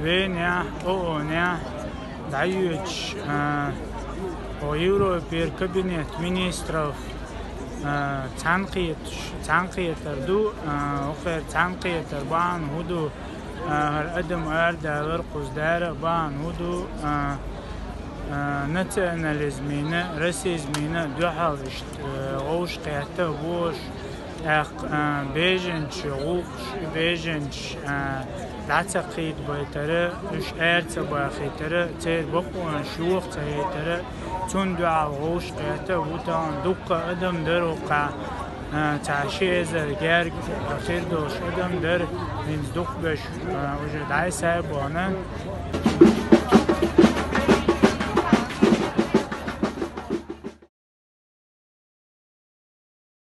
وينيا أونيا دعيوش او يوروبير كابينت مينيستروف تنقية دو وخير تنقية بان هدو هر ادم اردا ورقوز دار بان هدو ناتشناليزمين راسيزمين دو حالشت غوش قياته بوش بيجنش غوش بيجنش دعتقيد بيتره اش ارت باخيتره تير بقون شوخ تيتره تون دعا غوش قياته بوتان دوقة ادم دروقة تعشيزر جارك خير دوش ادم در من دوق بش وجد عاي سايبوانا